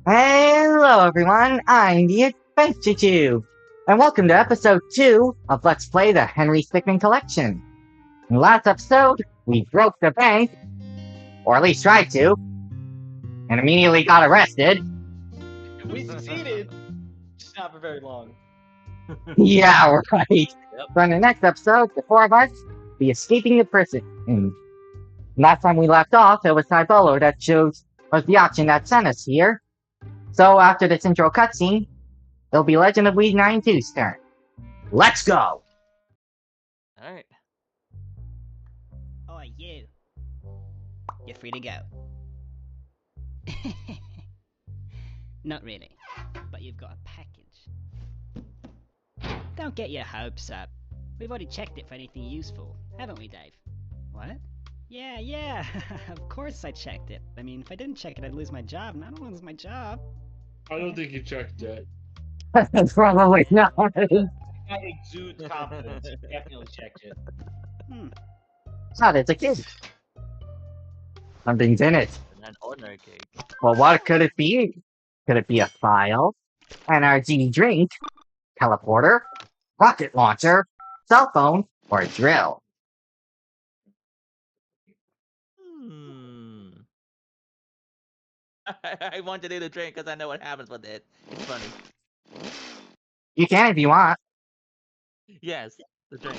Hello everyone, I'm the Adventure Tube, and welcome to episode 2 of Let's Play the Henry Stickmin Collection. In the last episode, we broke the bank, or at least tried to, and immediately got arrested. We succeeded, just not for very long. Yeah, right. Yep. So in the next episode, the four of us be escaping the prison. And last time we left off, it was Tybolo that was the option that sent us here. So after this intro cutscene, it'll be Legend of Weed 92's turn. Let's go! Alright. Oh, you. You're free to go. Not really, but you've got a package. Don't get your hopes up. We've already checked it for anything useful, haven't we, Dave? What? Yeah, of course I checked it. I mean, if I didn't check it, I'd lose my job, and I don't want to lose my job. I don't think you checked it. Probably not. I exude confidence. Definitely checked it. Oh, there's a kid. Something's in it. An ordinary cake. Well, what could it be? Could it be a file, an RG drink, teleporter, rocket launcher, cell phone, or a drill? I want to do the drink because I know what happens with it. It's funny. You can if you want. Yes, the drink.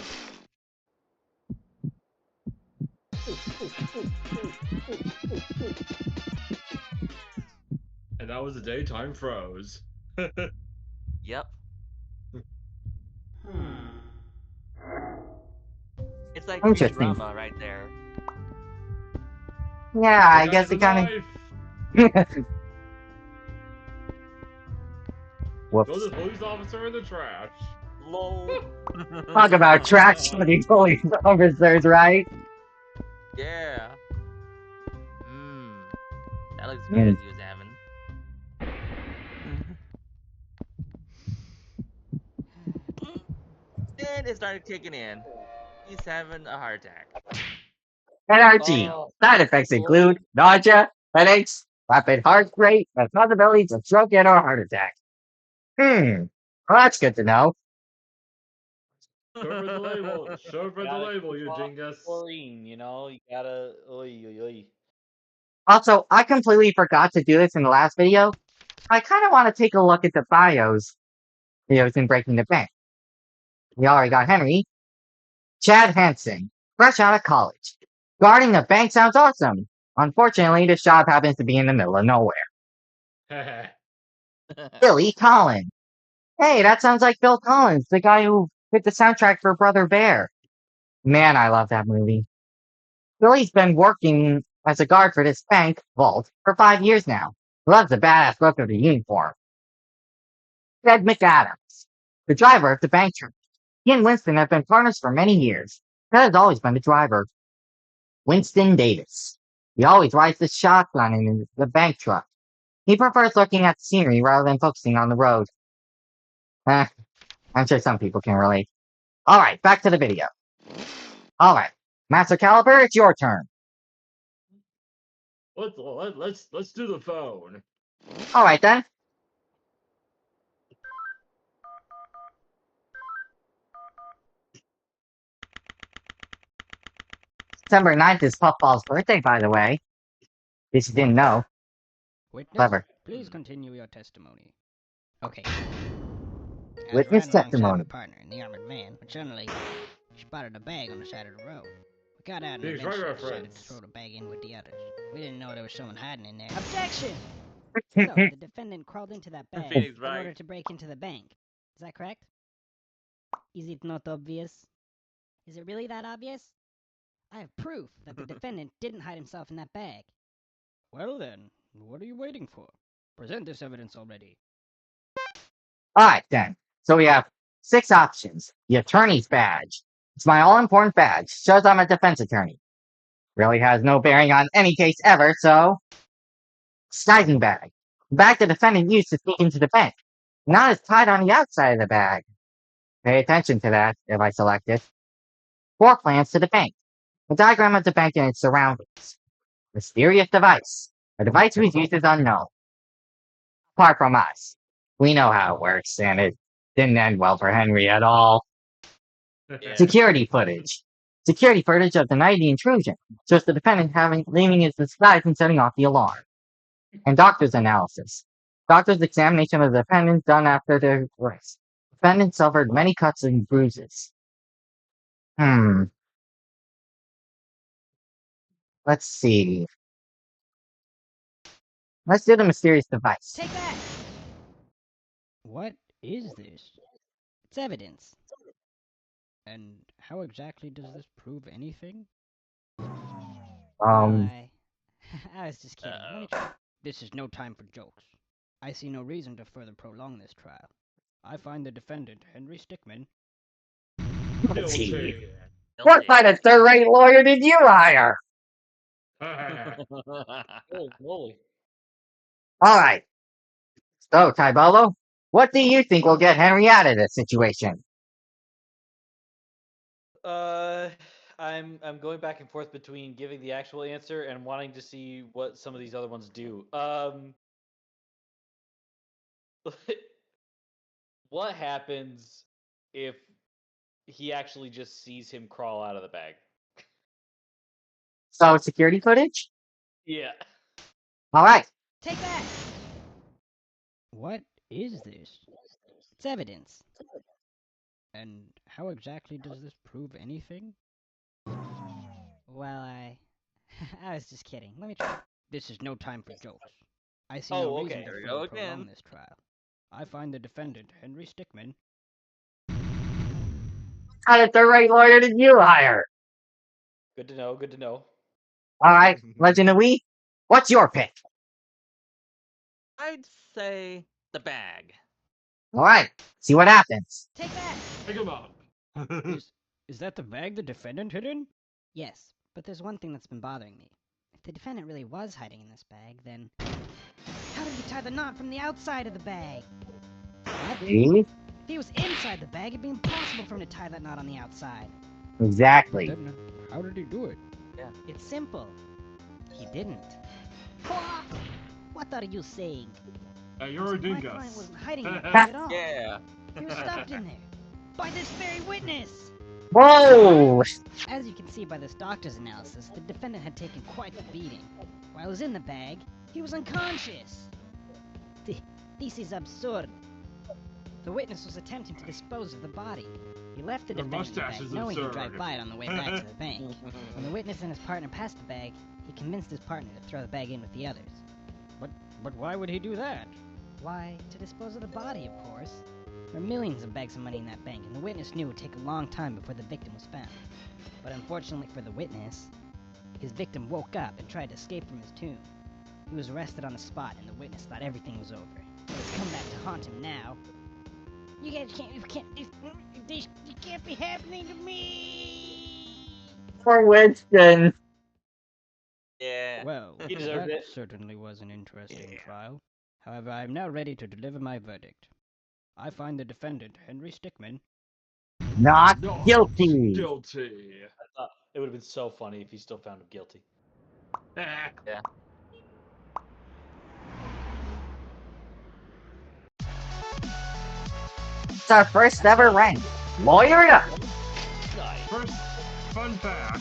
And that was the day time froze. Yep. It's like Interesting. drama right there. Yeah, I guess it kind of. Throw Whoops. the police officer in the trash. Lol. Talk about trash for the police officers, right? Yeah. That looks good as you was having. Then it started kicking in. He's having a heart attack. NRG. Side effects include nausea, headaches, rapid heart rate, and possibilities of stroke and or heart attack. Well, that's good to know. Show for the label. Show for the Gotta label, you keep on dingus. Chlorine, you know, you gotta. Oy. Also, I completely forgot to do this in the last video. I kind of want to take a look at the bios in Breaking the Bank. We already got Henry. Chad Hansen, fresh out of college. Guarding the bank sounds awesome. Unfortunately, this job happens to be in the middle of nowhere. Billy Collins. Hey, that sounds like Bill Collins, the guy who did the soundtrack for Brother Bear. Man, I love that movie. Billy's been working as a guard for this bank vault for 5 years now. Loves the badass look of the uniform. Ted McAdams, the driver of the bank truck. He and Winston have been partners for many years. Ted has always been the driver. Winston Davis. He always rides the shotgun in the bank truck. He prefers looking at the scenery rather than focusing on the road. I'm sure some people can relate. Alright, back to the video. Alright, Master Caliber, it's your turn. Let's do the phone. Alright then. December 9th is Puffball's birthday, by the way. If you didn't know. Witness, Clever. please continue your testimony. Okay. Witness alongside testimony. my partner in the armored van, but suddenly spotted a bag on the side of the road. We got out and Phoenix Write eventually decided reference. to throw the bag in with the others. We didn't know there was someone hiding in there. Objection! So, the defendant crawled into that bag Phoenix in order Write. to break into the bank. Is that correct? Is it not obvious? Is it really that obvious? I have proof that the defendant didn't hide himself in that bag. Well then, what are you waiting for? Present this evidence already. Alright then. So we have 6 options. The attorney's badge. It's my all-important badge. Shows I'm a defense attorney. Really has no bearing on any case ever, so... Disguising bag. The bag the defendant used to sneak into the bank. Now it's tied on the outside of the bag. Pay attention to that, if I select it. Floor plans to the bank. A diagram of the bank and its surroundings. Mysterious device. A device whose use is unknown. Apart from us. We know how it works, and it didn't end well for Henry at all. Yeah. Security footage. Security footage of the night of the intrusion shows the defendant leaving his disguise and setting off the alarm. And doctor's analysis. Doctor's examination of the defendant done after their arrest. Defendant suffered many cuts and bruises. Let's see. Let's do the mysterious device. Take that! What is this? It's evidence. And how exactly does this prove anything? I was just kidding. Let me try. This is no time for jokes. I see no reason to further prolong this trial. I find the defendant, Henry Stickmin. Guilty. What kind of third-rate lawyer did you hire? Holy moly. Alright. So, Tybolo, what do you think will get Henry out of this situation? I'm going back and forth between giving the actual answer and wanting to see what some of these other ones do. What happens if he actually just sees him crawl out of the bag? So, security footage? Yeah. Alright. Take that! What is this? It's evidence. And how exactly does this prove anything? Well, I was just kidding. Let me try. This is no time for jokes. I see no reason okay. to There we go further prolong again. this trial. I find the defendant, Henry Stickmin. What kind of third-rate lawyer did you hire? Good to know. Good to know. Alright, Legend of Wii, what's your pick? I'd say the bag. Alright, see what happens. Take that! Pick him up. Is that the bag the defendant hid in? Yes, but there's one thing that's been bothering me. If the defendant really was hiding in this bag, then how did he tie the knot from the outside of the bag? What? See? If he was inside the bag, it'd be impossible for him to tie that knot on the outside. Exactly. Then how did he do it? Yeah. It's simple. He didn't. What are you saying? You're a My client dingus. wasn't hiding in the bag at all. Yeah. He was stuffed in there. By this very witness! Whoa! As you can see by this doctor's analysis, the defendant had taken quite the beating. While he was in the bag, he was unconscious. This is absurd. The witness was attempting to dispose of the body. He left the Your defendant in the mustache bag, is knowing he'd absurd. drive by it on the way back to the bank. When the witness and his partner passed the bag, he convinced his partner to throw the bag in with the others. But why would he do that? Why, to dispose of the body, of course. There are millions of bags of money in that bank, and the witness knew it would take a long time before the victim was found. But unfortunately for the witness, his victim woke up and tried to escape from his tomb. He was arrested on the spot, and the witness thought everything was over. But it's come back to haunt him now. You guys this can't be happening to me! For Winston. Yeah. Well, He deserved that it. certainly was an interesting trial. However, I am now ready to deliver my verdict. I find the defendant, Henry Stickmin, Not Not guilty. Guilty. I thought it would have been so funny if he still found him guilty. Yeah. It's our first ever rank. Lawyer up. Nice. First, fun fact.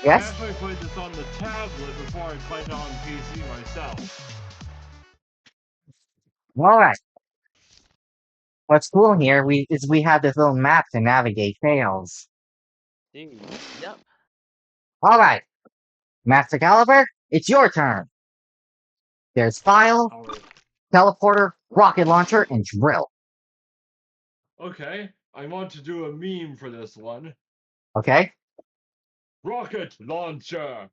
I Yes? actually played this on the tablet before I played it on PC myself. Alright. What's cool here is we have this little map to navigate fails. Dude. Yep. Alright. Master Caliber, it's your turn. There's file, Alright. teleporter, rocket launcher, and drill. Okay, I want to do a meme for this one. Okay? Rocket launcher.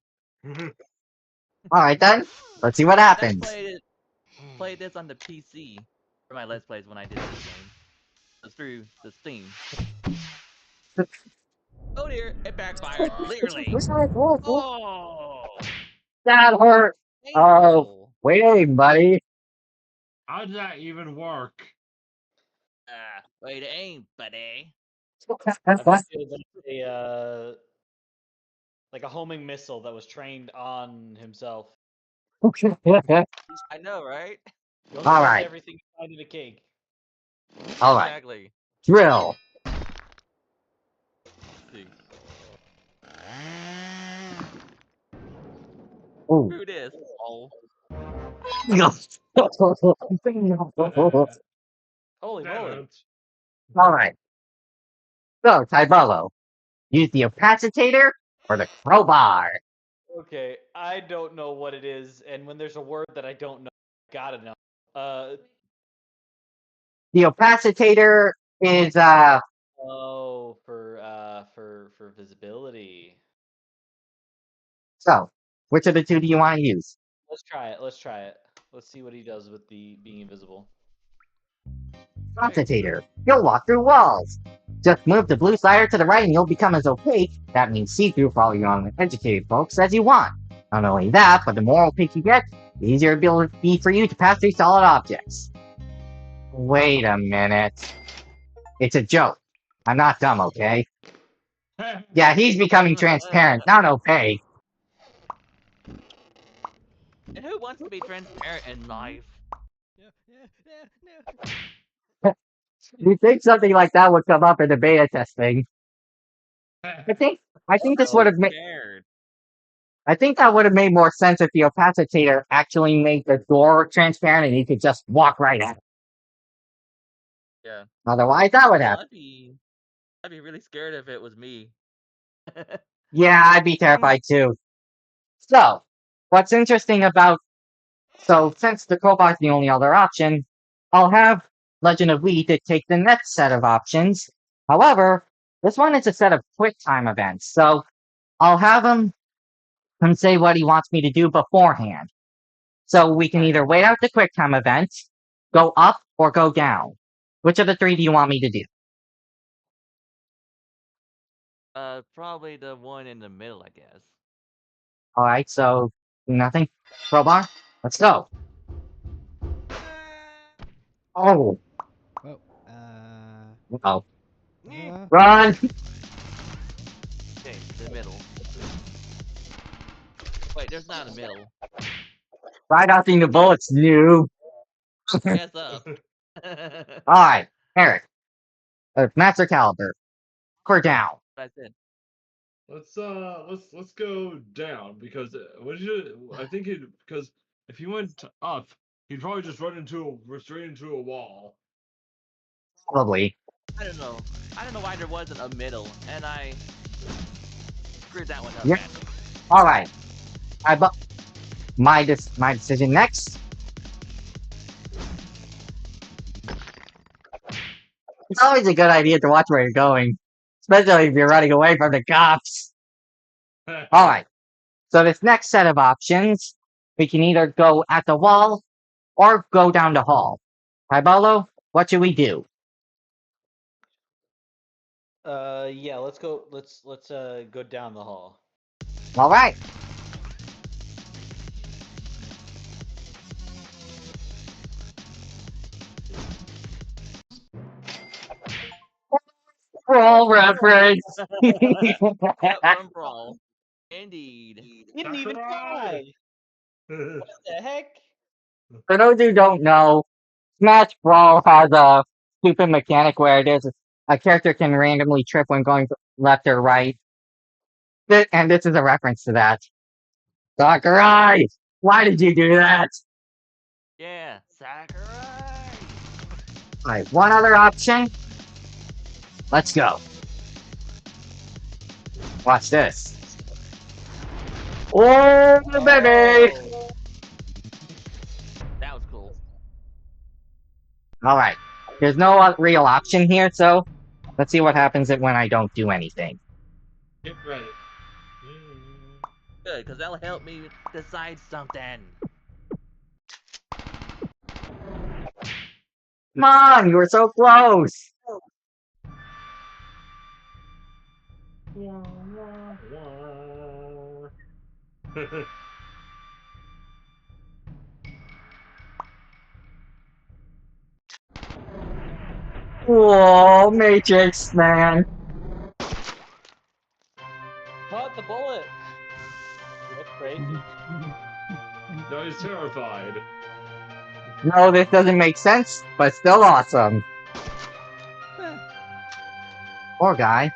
Alright then. Let's see what I happens. played this on the PC for my Let's Plays when I did this game. It's through the Steam. Oh dear, it backfired. Clearly. Oh. That hurt. Oh, Painful. wait, buddy. How does that even work? Way to aim, buddy. I feel like a homing missile that was trained on himself. I know, right? Don't All trust right. everything you find in a cake. All right. Exactly. Drill. See. Ooh. Who this? Oh. Holy Damn moly. it. All right. So, Tybolo, use the opacitator or the crowbar. Okay, I don't know what it is, and when there's a word that I don't know, I gotta know. The opacitator is Oh, for visibility. so. Which of the two do you want to use? Let's try it. Let's try it. Let's see what he does with the being invisible. Opacitator. You'll walk through walls. Just move the blue slider to the right and you'll become as opaque, that means see-through for all you uneducated folks, as you want. Not only that, but the more opaque you get, the easier it will be for you to pass through solid objects. Wait a minute. It's a joke. I'm not dumb, okay? Yeah, he's becoming transparent, not opaque. And who wants to be transparent in life? No. You'd think something like that would come up in the beta testing. I think this would have made Scared. I think that would have made more sense if the opacitator actually made the door transparent and you could just walk right at it. Yeah. Otherwise, that would Well, happen. I'd be really scared if it was me. Yeah, I'd be terrified too. So, what's interesting about since the crowbar's the only other option, I'll have Legend of Wii dictate the next set of options. However, this one is a set of quick time events, so I'll have him say what he wants me to do beforehand. So we can either wait out the quick time event, go up, or go down. Which of the three do you want me to do? Probably the one in the middle, I guess. Alright, so nothing. Crowbar? Let's go. Oh, Whoa. oh. Uh, Run! Okay, the middle. Wait, there's not a middle. Try dodging the bullets, noob. Guess up. Alright, Eric. Master Caliber. Up or down? That's it. Let's go down because I think it because if he went up, he'd probably just straight into a wall. Probably. I don't know. I don't know why there wasn't a middle, and I screwed that one up. Yep. Badly. Alright. My decision next. It's always a good idea to watch where you're going. Especially if you're running away from the cops. Alright. So this next set of options, we can either go at the wall or go down the hall. Paibolo, what should we do? Yeah, let's go. Let's go down the hall. Alright. Roll reference. Yep, from Brawl. Indeed. He didn't even try. What the heck? For those who don't know, Smash Brawl has a stupid mechanic where a character can randomly trip when going left or right. And this is a reference to that. Sakurai! Why did you do that? Yeah, Sakurai. Alright, one other option. Let's go. Watch this. Oh, baby! Oh. That was cool. Alright. There's no real option here, so let's see what happens when I don't do anything. Get ready. Good, because that'll help me decide something. Come on, you were so close! Whoa, Matrix, man. Caught the bullet. That's crazy. No, he's terrified. No, this doesn't make sense, but still awesome. Poor guy.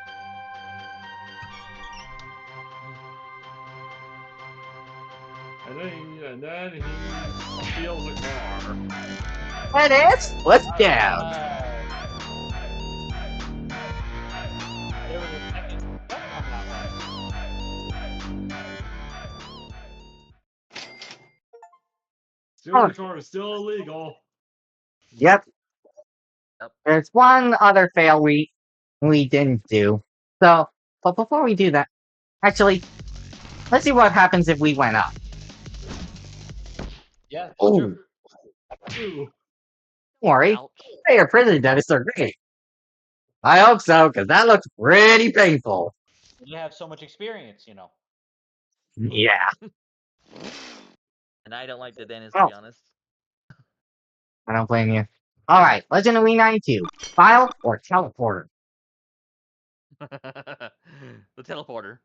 And then he steals a car. And it's flipped down. There was a second step on that Stealing a car is still illegal. Yep. Yep. There's one other fail we didn't do. So, but before we do that, actually, let's see what happens if we went up. Yeah, it's Oh, true. Ooh. don't worry. Ouch. Hey, your prison dentists are great. I hope so, because that looks pretty painful. You have so much experience, you know. Yeah. And I don't like the dentist, Oh. to be honest. I don't blame you. Alright, Legend of We-92. File or teleporter? The teleporter.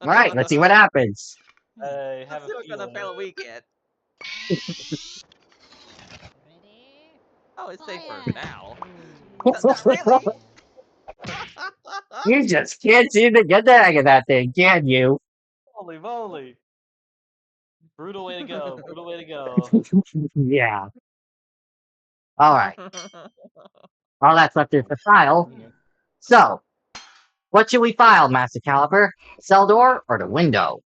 Alright, let's see what happens. I have Let's see a what kind of feeling. fail we get. Ready? Oh, it's safer Fire! now. Not really. You just can't seem to get the hang of that thing, can you? Holy moly! Brutal way to go. Brutal way to go. Yeah. Alright, all that's left is the file. So, what should we file, Master Caliber? Cell door or the window?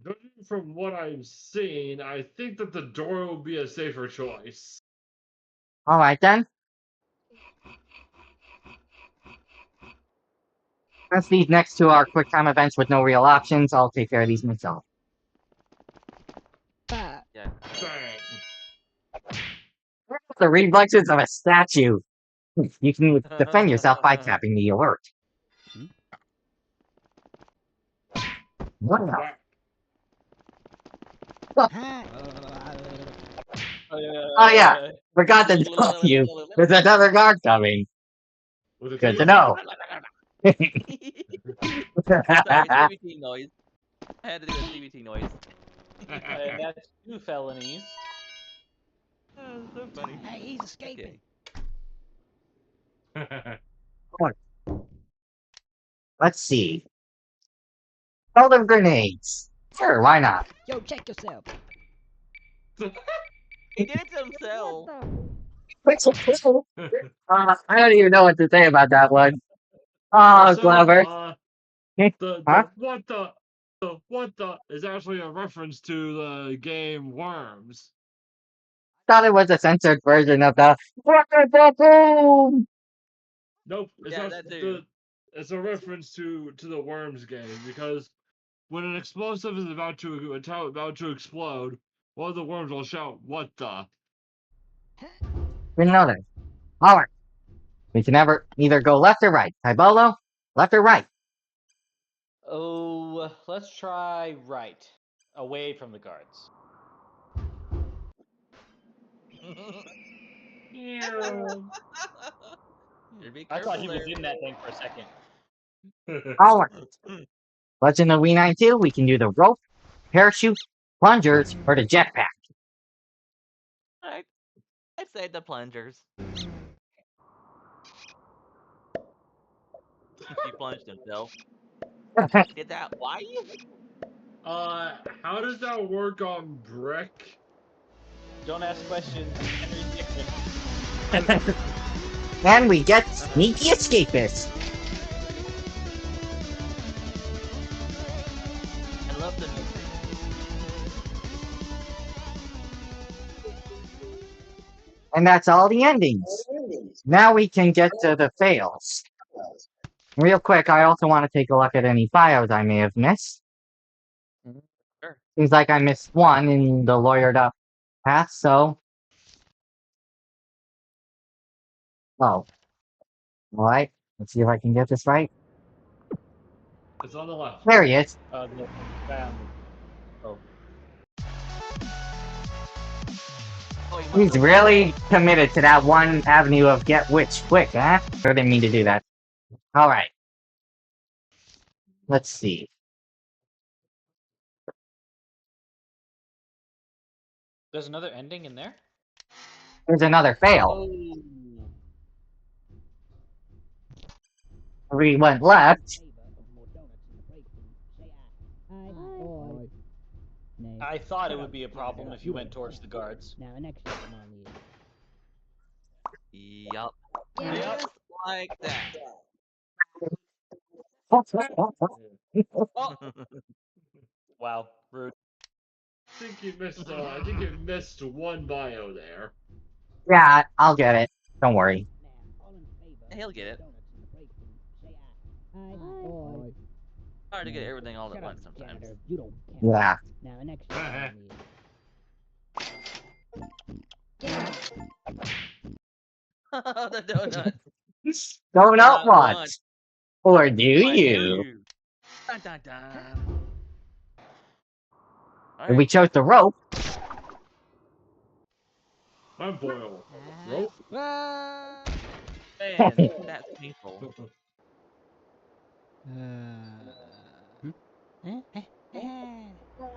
Judging from what I've seen, I think that the door will be a safer choice. Alright then. Since these next two are quick time events with no real options, I'll take care of these myself. Bah. Yeah. Bang. The reflexes of a statue. You can defend yourself by tapping the alert. What the? Ha. Oh yeah, forgot to tell you. There's another guard coming. With a Good to taser. know. Sorry, CBT noise. I had to do a CBT noise. And that's 2 felonies. Oh, so funny. Hey, he's escaping. Okay. Let's see. Hold of grenades. Sure, why not? Yo, check yourself. He did it to himself. What the? I don't even know what to say about that one. Oh, So, clever. the Huh? what the is actually a reference to the game Worms. Thought it was a censored version of the boom. Nope, it's Yeah, not that too. it's a reference to the Worms game because when an explosive is about to explode, one of the worms will shout, "What the?" Didn't know that. Alright. We can either go left or right. Tybolo, left or right? Oh, let's try right. Away from the guards. You be I thought careful he there. was in that thing for a second. Alright. Legend of We-92, we can do the rope, parachute, plungers, or the jetpack. Alright. I'd say the plungers. He plunged himself. Did that? Why? How does that work on brick? Don't ask questions. Henry Stickmin. And we get Sneaky Escapist. I love the music. And that's all the endings. Now we can get to the fails. Real quick, I also want to take a look at any bios I may have missed. Sure. Seems like I missed one in the lawyered up path, so... Oh. Alright, let's see if I can get this right. It's on the left. There he is. The family. Oh. Oh, he must He's have- really committed to that one avenue of get witch quick, huh? I didn't mean to do that. Alright. Let's see. There's another ending in there? There's another fail. Oh. We went left. I thought it would be a problem if you went towards the guards. Now, next time on the Yup. Yep. Just like that. Oh! Wow, rude. I think you missed one bio there. Yeah, I'll get it. Don't worry. He'll get it. Hard to get everything all at once sometimes. You don't count. Yeah. Now, next time on The donut. Donut Not what? one. Or do I you? do. Dun, dun, dun. If we chose the rope, I'm boiled. Rope? Ah! Man, that's painful.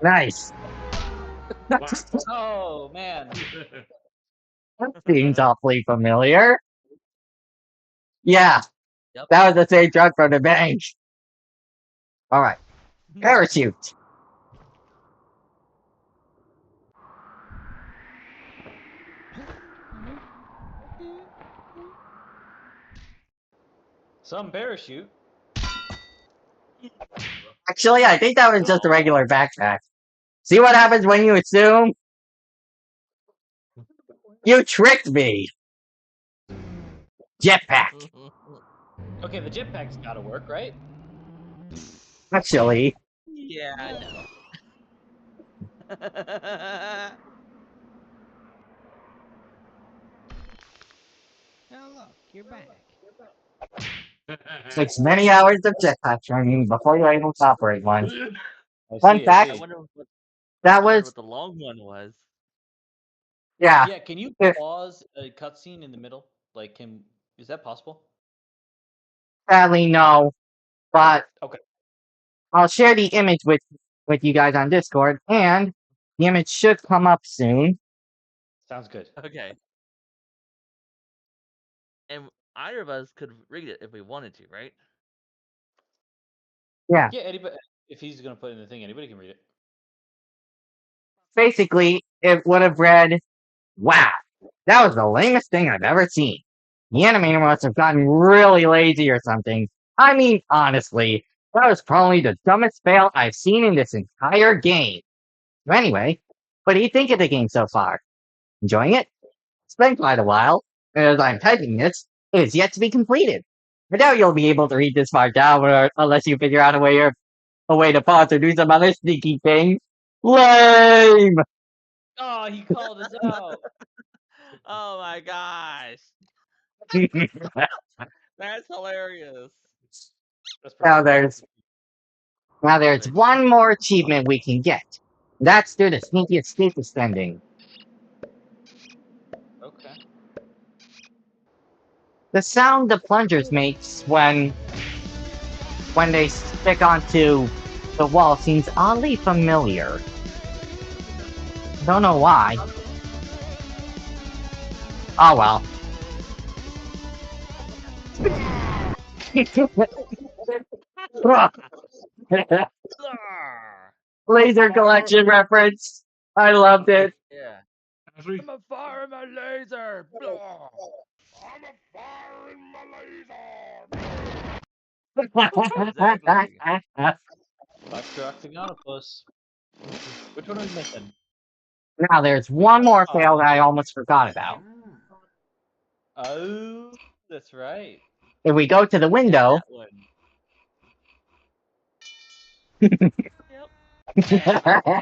nice. Oh, man. That seems awfully familiar. Yeah, Yep. that was the same truck from the bank. Alright, parachute. Some parachute. Actually, I think that was just a regular backpack. See what happens when you assume? You tricked me! Jetpack. Okay, the jetpack's gotta work, right? Actually, Yeah, I know. Oh, look, you're back. takes many hours of jetpack training before you're able to operate one. I Fun see, fact, I wonder what, that what was, the long one was. yeah, Yeah, can you If- pause a cutscene in the middle? Like, is that possible? sadly no, but Okay. I'll share the image with you guys on Discord, and the image should come up soon. Sounds good. Okay. And either of us could read it if we wanted to, right? Yeah, Yeah, anybody, if he's gonna put in the thing, anybody can read it. basically, it would have read, wow, that was the lamest thing I've ever seen. The animator must have gotten really lazy or something. I mean, honestly, that was probably the dumbest fail I've seen in this entire game. So anyway, what do you think of the game so far? Enjoying it? It's been quite a while, and as I'm typing this, it is yet to be completed. I doubt you'll be able to read this far down unless you figure out a way to pause or do some other sneaky thing. Lame! Oh, he called us out. Oh my gosh. That's hilarious. That's Now perfect. there's one more achievement we can get. That's through the sneaky escapist ending. Okay. The sound the plungers makes when they stick onto the wall seems oddly familiar. Don't know why. Oh well. Laser collection reference. I loved it. Yeah. Actually, I'm a fire in my laser. Blah. Exactly. Distracting octopus. Which one are we missing? Now there's one more fail that I almost forgot about. Oh, that's right. If we go to the window, That one.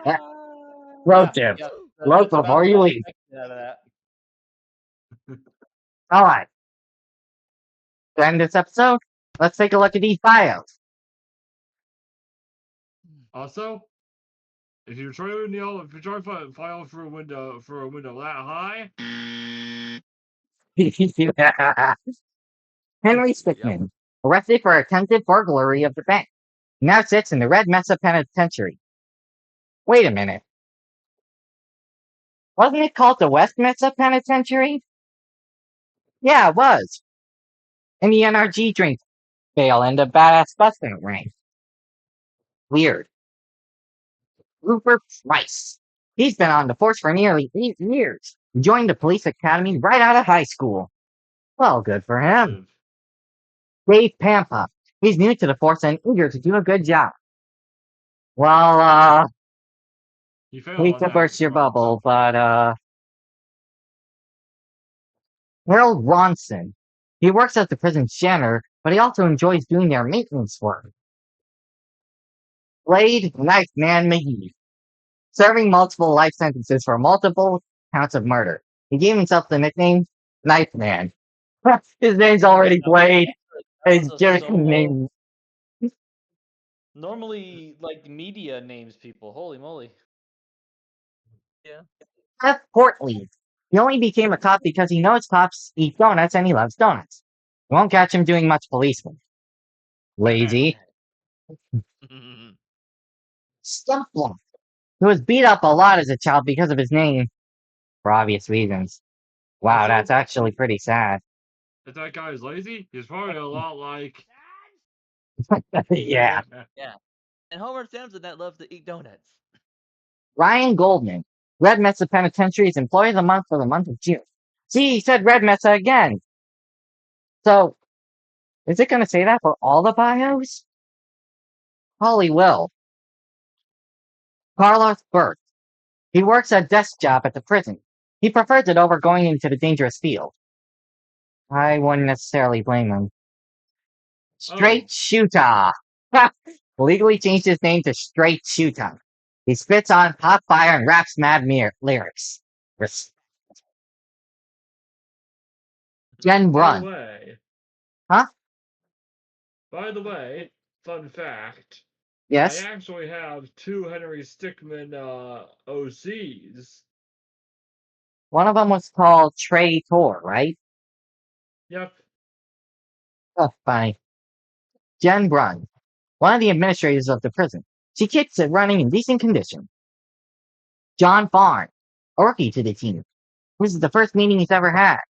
Yep. road tip. Yeah, Look that's about before you what I leave. expected out of that. Alright. To end this episode, let's take a look at these bios. also, if you try to file for a window that high, Henry Stickmin, arrested for attempted burglary of the bank, now sits in the Red Mesa Penitentiary. Wait a minute. Wasn't it called the West Mesa Penitentiary? Yeah, it was. And the NRG drink fail and the badass busting rank. Weird. Rupert Price. He's been on the force for nearly 8 years. He joined the police academy right out of high school. Well, good for him. Dave Pampa. He's new to the force and eager to do a good job. Well, You failed hate on to that burst your front. bubble, but Harold Ronson. He works as the prison's janitor, but he also enjoys doing their maintenance work. Blade Knife Man McGee. Serving multiple life sentences for multiple counts of murder. He gave himself the nickname Knife Man. His name's already Blade. His That's a Jericho solo. name. Normally, like media names people. Holy moly! Yeah. Seth Portley. He only became a cop because he knows cops eat donuts and he loves donuts. You won't catch him doing much policeman. Lazy. Stumpflop, who was beat up a lot as a child because of his name, for obvious reasons. Wow, Also- that's actually pretty sad. If that guy is lazy, he's probably a lot like. Yeah. Yeah. And Homer Simpson that loves to eat donuts. Ryan Goldman. Red Mesa Penitentiary's Employee of the Month for the month of June. See, he said Red Mesa again. So, is it going to say that for all the bios? Probably will. Carlos Burke. He works a desk job at the prison. He prefers it over going into the dangerous field. I wouldn't necessarily blame him. Straight Shooter. Legally changed his name to Straight Shooter. He spits on hot fire and raps mad lyrics. Jen By the Brun. way. Huh? By the way, fun fact. Yes? I actually have 2 Henry Stickmin OCs. One of them was called Trey Tor, right? Yep. Oh, funny. Jen Brun. One of the administrators of the prison. She keeps it running in decent condition. John Farn. A rookie to the team. This is the first meeting he's ever had.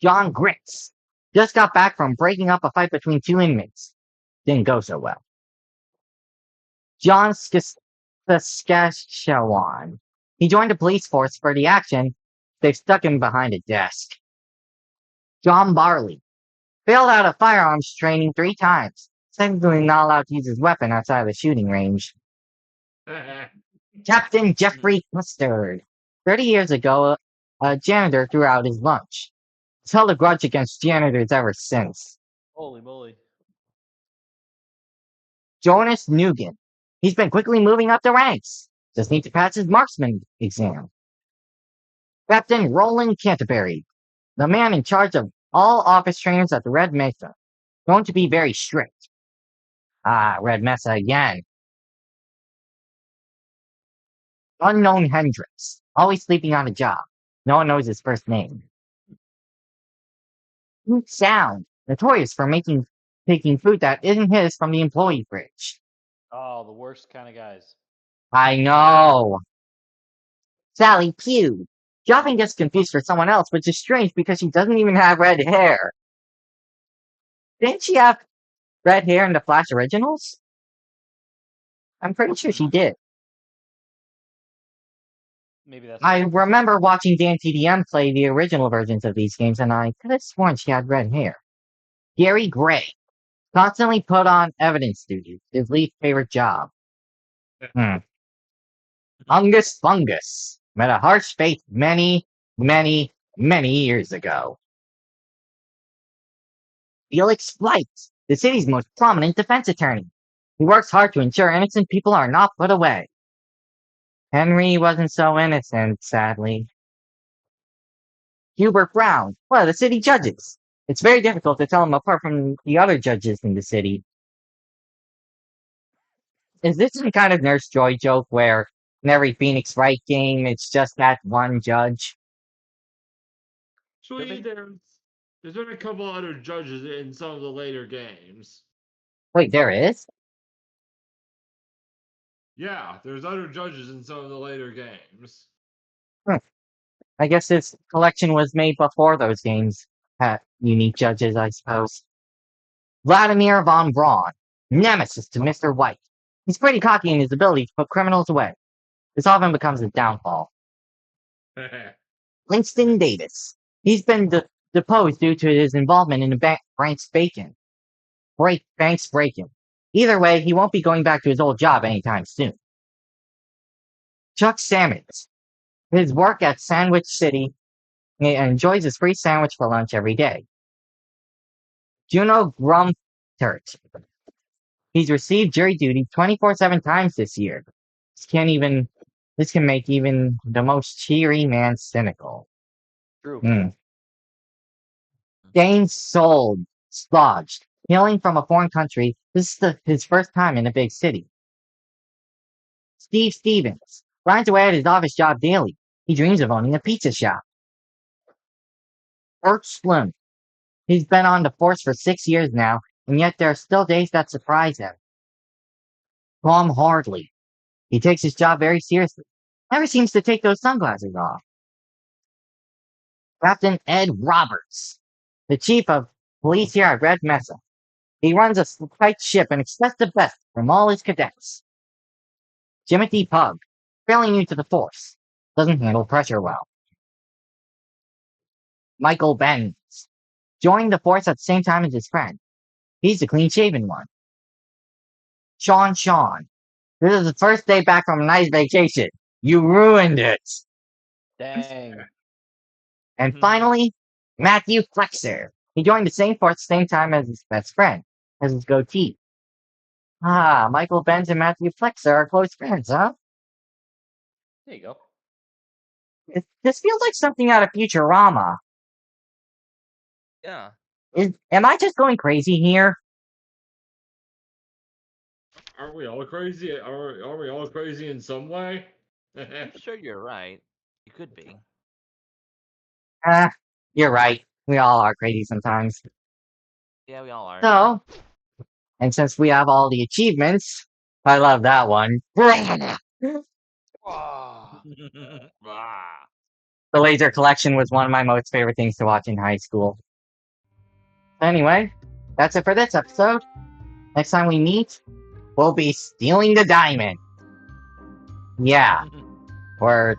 John Grits. Just got back from breaking up a fight between 2 inmates. Didn't go so well. John Saskatchewan. He joined the police force for the action. They've stuck him behind a desk. John Barley. Failed out of firearms training 3 times. Technically not allowed to use his weapon outside of the shooting range. Captain Jeffrey Custard. 30 years ago, a janitor threw out his lunch. He's held a grudge against janitors ever since. Holy moly! Jonas Nugent. He's been quickly moving up the ranks. Just need to pass his marksman exam. Captain Roland Canterbury. The man in charge of all office trainers at the Red Mesa. Going to be very strict. Ah, Red Mesa again. Unknown Hendrix. Always sleeping on a job. No one knows his first name. Food Sound. Notorious for taking food that isn't his from the employee fridge. Oh, the worst kind of guys. I know. Sally Pugh. She often gets confused for someone else, which is strange because she doesn't even have red hair. Didn't she have red hair in the Flash originals? I'm pretty sure she did. Maybe that's. I remember watching Dan TDM play the original versions of these games, and I could have sworn she had red hair. Gary Gray. Constantly put on evidence duty. His least favorite job. Fungus Fungus. Met a harsh fate many, many, many years ago. Felix Flight. The city's most prominent defense attorney. He works hard to ensure innocent people are not put away. Henry wasn't so innocent, sadly. Hubert Brown, one of the city judges. It's very difficult to tell him apart from the other judges in the city. Is this some kind of Nurse Joy joke where in every Phoenix Write game it's just that one judge? Actually, there's been a couple other judges in some of the later games. Wait, there is? Yeah, there's other judges in some of the later games. I guess this collection was made before those games had unique judges, I suppose. Vladimir von Braun, nemesis to Mr. White. He's pretty cocky in his ability to put criminals away. This often becomes his downfall. Langston Davis. He's been deposed due to his involvement in the bank's bank's break-in. Either way, he won't be going back to his old job anytime soon. Chuck Sammons. His work at Sandwich City, he enjoys his free sandwich for lunch every day. Juno Grumtert. He's received jury duty 24/7 times this year. This can make even the most cheery man cynical. True. Dane Sold, Slodged. Hailing from a foreign country, this is his first time in a big city. Steve Stevens. Grinds away at his office job daily. He dreams of owning a pizza shop. Bert Slim. He's been on the force for 6 years now, and yet there are still days that surprise him. Tom Hardley. He takes his job very seriously. Never seems to take those sunglasses off. Captain Ed Roberts. The chief of police here at Red Mesa. He runs a tight ship and expects the best from all his cadets. Jimothy Pug. Fairly new to the force. Doesn't handle pressure well. Michael Benz. Joined the force at the same time as his friend. He's the clean-shaven one. Sean. This is the first day back from a nice vacation. You ruined it. Dang. And finally, Matthew Flexer. He joined the same force at the same time as his best friend, as his goatee. Michael Benz and Matthew Flexer are close friends, huh? There you go. This feels like something out of Futurama. Yeah. Am I just going crazy here? Aren't we all crazy? Are we all crazy in some way? I'm sure you're right. You could be. You're right. We all are crazy sometimes. Yeah, we all are. So, and since we have all the achievements, I love that one. The laser collection was one of my most favorite things to watch in high school. Anyway, that's it for this episode. Next time we meet, we'll be stealing the diamond. Yeah, we're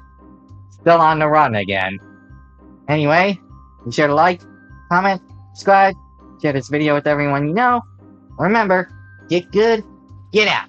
still on the run again. Anyway, be sure to like, comment, subscribe, share this video with everyone you know. Remember, get good, get out.